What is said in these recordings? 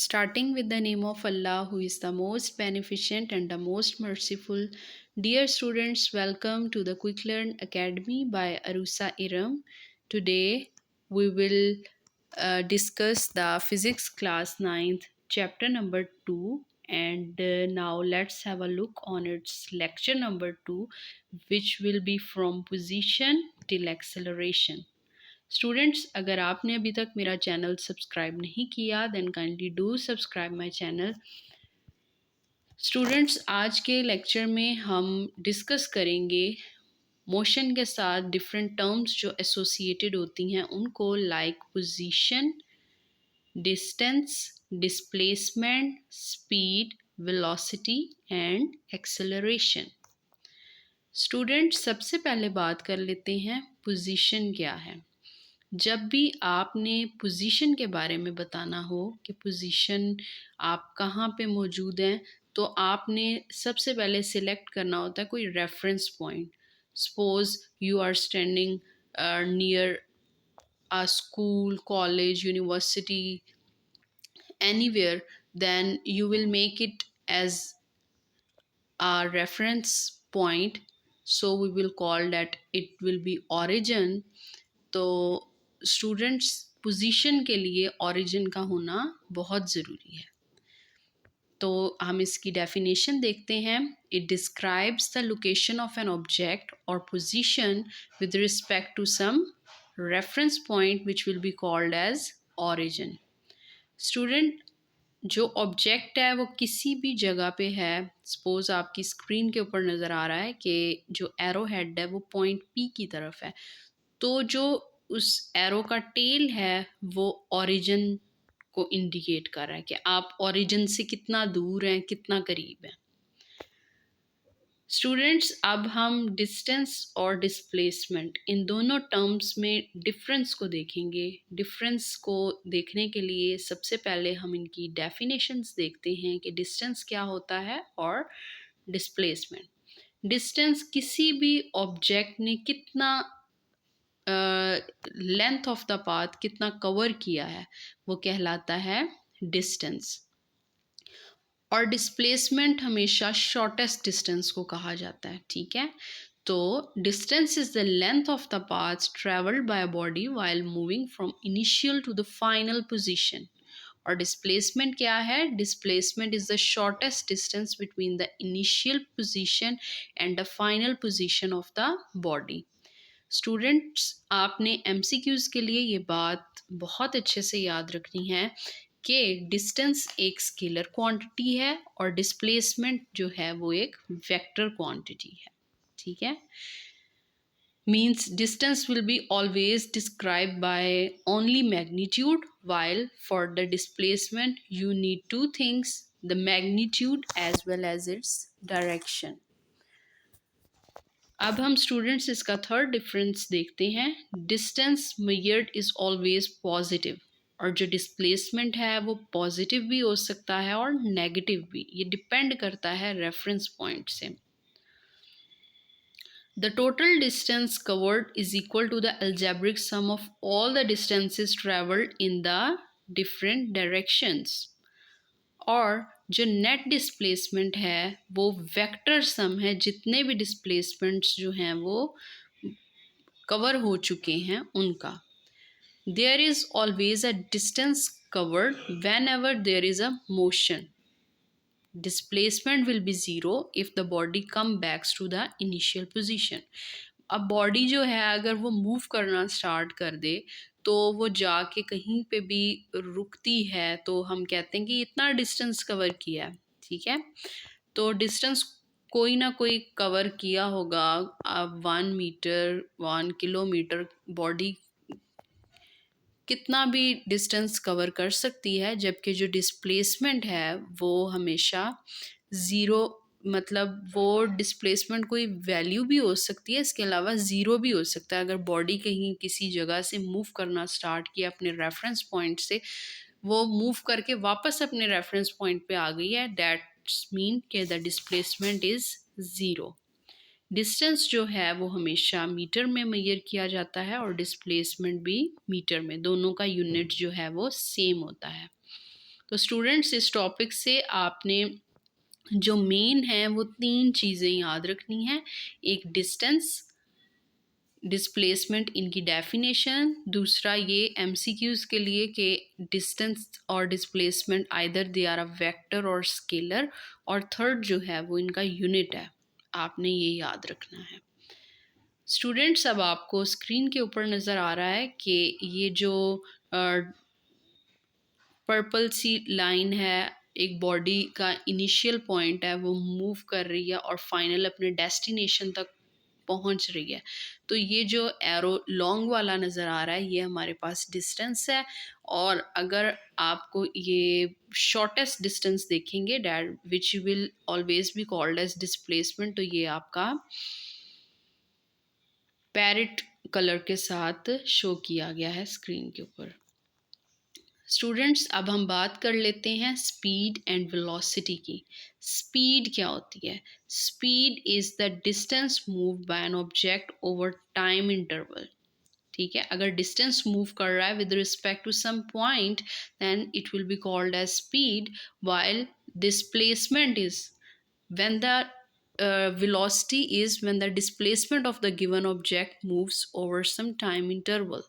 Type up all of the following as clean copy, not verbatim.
Starting with the name of Allah, who is the most beneficent and the most merciful. Dear students, welcome to the Quick Learn Academy by Arusa Iram. Today, we will discuss the physics class 9th, chapter number 2. And now let's have a look on its lecture number 2, which will be from position till acceleration. Students, अगर आपने अभी तक मेरा channel subscribe नहीं किया then kindly do subscribe my channel. Students, आज के lecture में हम डिस्कस करेंगे मोशन के साथ डिफरेंट टर्म्स जो एसोसिएटेड होती हैं उनको, like position, distance, displacement, speed, velocity and acceleration. Students, सबसे पहले बात कर लेते हैं पोजीशन क्या है। जब भी आपने पोजीशन के बारे में बताना हो कि पोजीशन आप कहाँ पे मौजूद हैं, तो आपने सबसे पहले सिलेक्ट करना होता है कोई reference point. Suppose you are standing near a school, college, university, anywhere, then you will make it as a reference point, so we will call that it will be origin। तो students, position के लिए origin का होना बहुत ज़रूरी है। तो हम इसकी डेफिनेशन देखते हैं। It describes the location of an object और position with respect to some reference point which will be called as origin. Student, जो ऑब्जेक्ट है वो किसी भी जगह पे है। सपोज आपकी स्क्रीन के ऊपर नज़र आ रहा है कि जो एरो हेड है वो पॉइंट पी की तरफ है, तो जो उस एरो का टेल है वो ओरिजिन को इंडिकेट कर रहा है कि आप ओरिजिन से कितना दूर हैं, कितना करीब हैं। स्टूडेंट्स, अब हम डिस्टेंस और डिस्प्लेसमेंट इन दोनों टर्म्स में डिफरेंस को देखेंगे। डिफरेंस को देखने के लिए सबसे पहले हम इनकी डेफिनेशंस देखते हैं कि डिस्टेंस क्या होता है और डिस्प्लेसमेंट। डिस्टेंस किसी भी ऑब्जेक्ट ने कितना लेंथ ऑफ द पाथ, कितना कवर किया है, वो कहलाता है डिस्टेंस। और डिस्प्लेसमेंट हमेशा शॉर्टेस्ट डिस्टेंस को कहा जाता है, ठीक है। तो distance is the length of the path travelled by a body while moving from initial to the final position. और डिस्प्लेसमेंट क्या है? Displacement is the shortest distance between the initial position and the final position of the body. Students, आपने MCQs के लिए ये बात बहुत अच्छे से याद रखनी है कि डिस्टेंस एक स्केलर क्वांटिटी है और डिस्प्लेसमेंट जो है वो एक वेक्टर क्वांटिटी है, ठीक है। Means distance will be always describe by only magnitude, while for the displacement you need two things, the magnitude as well as its direction। अब हम स्टूडेंट्स इसका थर्ड डिफरेंस देखते हैं। Distance measured is always positive, और जो displacement है वो positive भी हो सकता है और नेगेटिव भी, ये डिपेंड करता है रेफरेंस पॉइंट से। The total distance covered is equal to the algebraic sum of all the distances travelled in the different directions. और जो नेट डिस्प्लेसमेंट है वो वेक्टर सम है, जितने भी डिस्प्लेसमेंट्स जो हैं वो कवर हो चुके हैं उनका। There is always a distance covered whenever there is a motion. Displacement will be zero if the body come backs to the initial position. अब बॉडी जो है अगर वो मूव करना स्टार्ट कर दे तो वो जाके कहीं पे भी रुकती है तो हम कहते हैं कि इतना डिस्टेंस कवर किया है, ठीक है। तो डिस्टेंस कोई ना कोई कवर किया होगा। अब 1 मीटर, 1 किलोमीटर बॉडी कितना भी डिस्टेंस कवर कर सकती है, जबकि जो डिस्प्लेसमेंट है वो हमेशा ज़ीरो, मतलब वो डिस्प्लेसमेंट कोई वैल्यू भी हो सकती है, इसके अलावा ज़ीरो भी हो सकता है। अगर बॉडी कहीं किसी जगह से मूव करना स्टार्ट किया अपने रेफरेंस पॉइंट से, वो मूव करके वापस अपने रेफरेंस पॉइंट पे आ गई है, दैट्स मीन कि the displacement is zero. Distance जो है वो हमेशा मीटर में मेजर किया जाता है और डिस्प्लेसमेंट भी मीटर में, दोनों का यूनिट जो है वो सेम होता है। तो स्टूडेंट्स इस टॉपिक से आपने जो मेन है वो 3 चीज़ें याद रखनी है। एक डिस्टेंस, डिस्प्लेसमेंट इनकी डेफिनेशन, दूसरा ये एमसीक्यूज के लिए कि डिस्टेंस और displacement either they are a vector और स्केलर, और थर्ड जो है वो इनका यूनिट है। आपने ये याद रखना है। स्टूडेंट्स अब आपको स्क्रीन के ऊपर नज़र आ रहा है कि ये जो पर्पल सी लाइन है एक बॉडी का इनिशियल पॉइंट है, वो मूव कर रही है और फाइनल अपने डेस्टिनेशन तक पहुंच रही है। तो ये जो एरो लॉन्ग वाला नज़र आ रहा है ये हमारे पास डिस्टेंस है, और अगर आपको ये शॉर्टेस्ट डिस्टेंस देखेंगे that which will always be called as displacement, तो ये आपका पैरेट कलर के साथ शो किया गया है स्क्रीन के ऊपर। स्टूडेंट्स अब हम बात कर लेते हैं स्पीड एंड वेलोसिटी की। स्पीड क्या होती है? Speed is the distance move by an object over time interval. ठीक है, अगर डिस्टेंस मूव कर रहा है with respect to some point then it will be called as speed, while displacement is when the velocity is when the displacement of the given object moves over some time interval.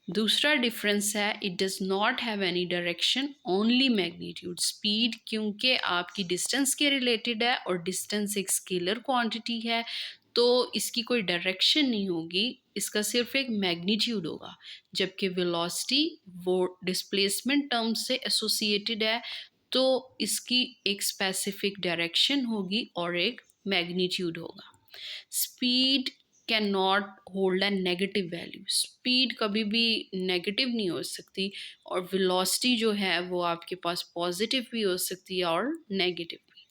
दूसरा difference है it does not have any direction, only magnitude. Speed क्योंकि आपकी distance के related है और distance एक scalar quantity है, तो इसकी कोई डायरेक्शन नहीं होगी, इसका सिर्फ एक मैग्नीट्यूड होगा। जबकि वेलोसिटी वो डिस्प्लेसमेंट टर्म से एसोसिएटेड है, तो इसकी एक स्पेसिफिक डायरेक्शन होगी और एक मैग्नीट्यूड होगा। Speed can not hold a negative value, speed कभी भी नेगेटिव नहीं हो सकती, और वेलोसिटी जो है वो आपके पास पॉजिटिव भी हो सकती है और नेगेटिव भी।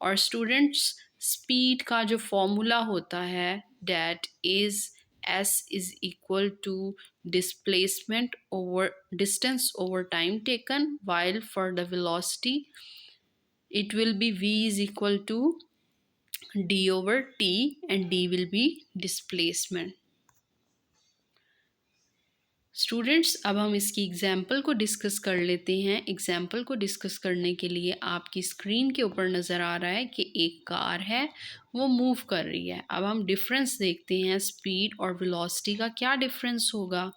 और स्टूडेंट्स स्पीड का जो फॉर्मूला होता है that is s is equal to displacement over distance over time taken, while for the velocity it will be v is equal to d over t, and d will be displacement. Students अब हम इसकी example को discuss कर लेते हैं। Example को discuss करने के लिए आपकी स्क्रीन के ऊपर नज़र आ रहा है कि एक कार है वो मूव कर रही है। अब हम डिफरेंस देखते हैं स्पीड और वेलोसिटी का क्या डिफरेंस होगा।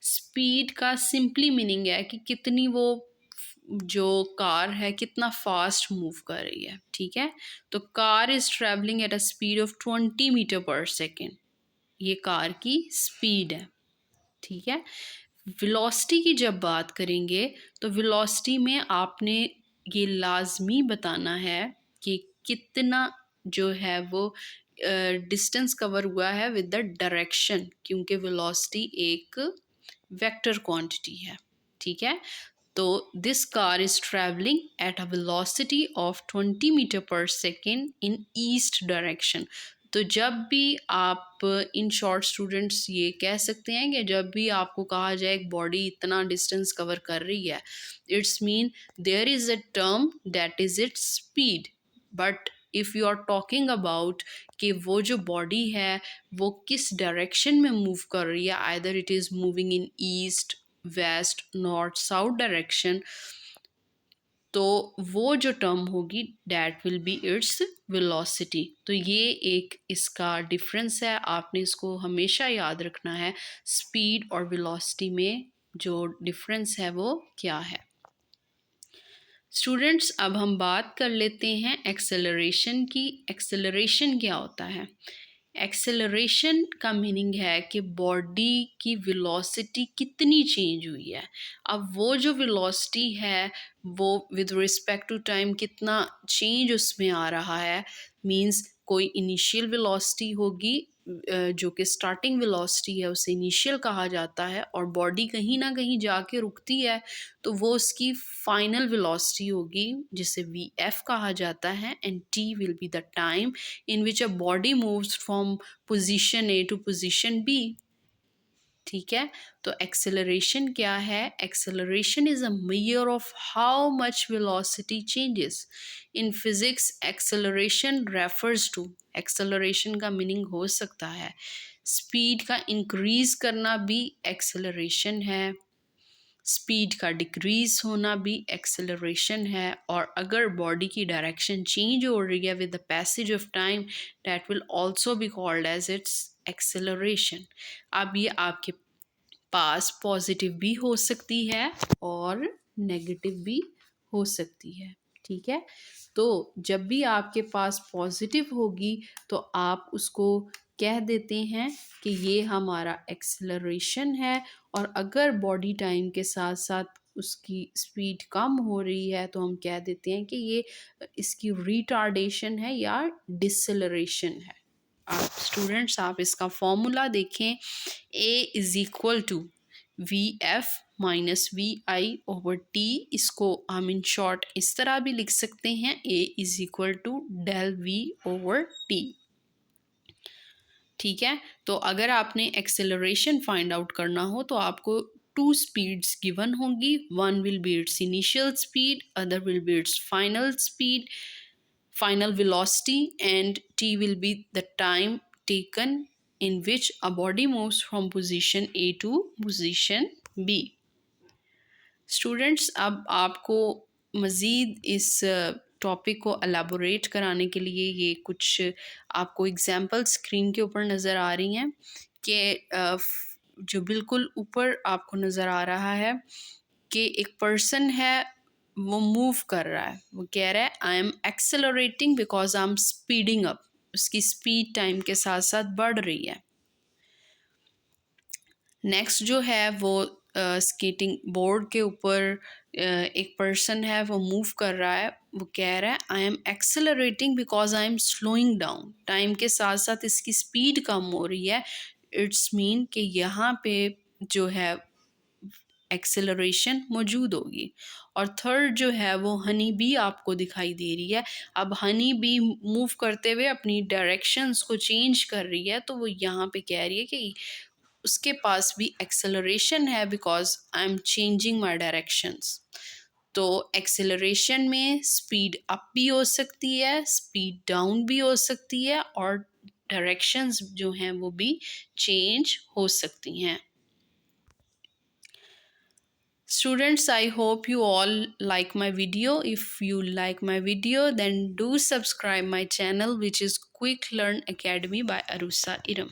स्पीड का सिंपली मीनिंग है कि कितनी वो जो कार है कितना फास्ट मूव कर रही है। ठीक है, तो car is travelling at a speed of 20 metre per second, ये कार की स्पीड है। ठीक है, वेलोसिटी की जब बात करेंगे तो वेलोसिटी में आपने ये लाजमी बताना है कि कितना जो है वो डिस्टेंस कवर हुआ है विद द डायरेक्शन, क्योंकि वेलोसिटी एक वेक्टर क्वांटिटी है। ठीक है, तो this car is travelling at a velocity of 20 metre per second in east direction. तो जब भी आप इन शॉर्ट स्टूडेंट्स ये कह सकते हैं कि जब भी आपको कहा जाए एक बॉडी इतना डिस्टेंस कवर कर रही है, it's mean there is a term that is its speed. But if you are talking about कि वो जो बॉडी है वो किस डायरेक्शन में मूव कर रही है, either it is moving in east, west, north, south direction, तो वो जो टर्म होगी that will be its velocity. तो ये एक इसका डिफरेंस है, आपने इसको हमेशा याद रखना है स्पीड और वेलोसिटी में जो डिफरेंस है वो क्या है। स्टूडेंट्स अब हम बात कर लेते हैं एक्सेलरेशन की। एक्सेलरेशन क्या होता है? एक्सेलरेशन का मीनिंग है कि बॉडी की वेलोसिटी कितनी चेंज हुई है। अब वो जो वेलोसिटी है वो विद रिस्पेक्ट टू टाइम कितना चेंज उसमें आ रहा है, मींस कोई इनिशियल वेलोसिटी होगी जो कि स्टार्टिंग वेलोसिटी है उसे इनिशियल कहा जाता है, और बॉडी कहीं ना कहीं जाके रुकती है तो वो उसकी फाइनल वेलोसिटी होगी जिसे वी एफ कहा जाता है, and T will be the time in which a body moves from position A to position B. ठीक है, तो एक्सेलरेशन क्या है? Acceleration is a measure of how much velocity changes. In physics acceleration refers to, acceleration का meaning हो सकता है speed का इंक्रीज करना भी एक्सेलरेशन है, स्पीड का डिक्रीज होना भी एक्सेलरेशन है, और अगर बॉडी की डायरेक्शन चेंज हो रही है with the passage of time, that will also be called as its acceleration. अब ये आपके पास पॉजिटिव भी हो सकती है और नेगेटिव भी हो सकती है, ठीक है। तो जब भी आपके पास पॉजिटिव होगी तो आप उसको कह देते हैं कि ये हमारा एक्सेलरेशन है, और अगर बॉडी टाइम के साथ साथ उसकी स्पीड कम हो रही है तो हम कह देते हैं कि ये इसकी रिटार्डेशन है या डिसलरेशन है। आप स्टूडेंट्स, आप इसका फॉर्मूला देखें, A is equal to V F minus V I over T. इसको हम इन शॉर्ट इस तरह भी लिख सकते हैं, A is equal to del V over T, ठीक है। तो अगर आपने एक्सेलरेशन फाइंड आउट करना हो तो आपको टू स्पीड्स गिवन होंगी, one will be it's initial speed, other will be it's final speed, final velocity, and t will be the time taken in which a body moves from position A to position B. Students, अब आपको मज़ीद इस topic को elaborate कराने के लिए ये कुछ आपको एग्जांपल स्क्रीन के ऊपर नज़र आ रही हैं कि जो बिल्कुल ऊपर आपको नज़र आ रहा है कि एक पर्सन है, वो मूव कर रहा है, वो कह रहा है I am accelerating because I am speeding up, उसकी स्पीड टाइम के साथ साथ बढ़ रही है। नेक्स्ट जो है वो स्केटिंग बोर्ड के ऊपर एक पर्सन है, वो मूव कर रहा है, वो कह रहा है I am accelerating because I am slowing down, time के साथ साथ इसकी स्पीड कम हो रही है। इट्स मीन कि यहाँ पे जो है एक्सेलरेशन मौजूद होगी। और थर्ड जो है वो हनी बी आपको दिखाई दे रही है। अब हनी बी मूव करते हुए अपनी डायरेक्शंस को चेंज कर रही है, तो वो यहाँ पे कह रही है कि उसके पास भी एक्सेलरेशन है because I am changing my directions. तो एक्सेलरेशन में स्पीड अप भी हो सकती है, स्पीड डाउन भी हो सकती है, और डायरेक्शंस जो हैं वो भी चेंज हो सकती हैं। Students, I hope you all like my video. If you like my video, then do subscribe my channel, which is Quick Learn Academy by Arusa Iram.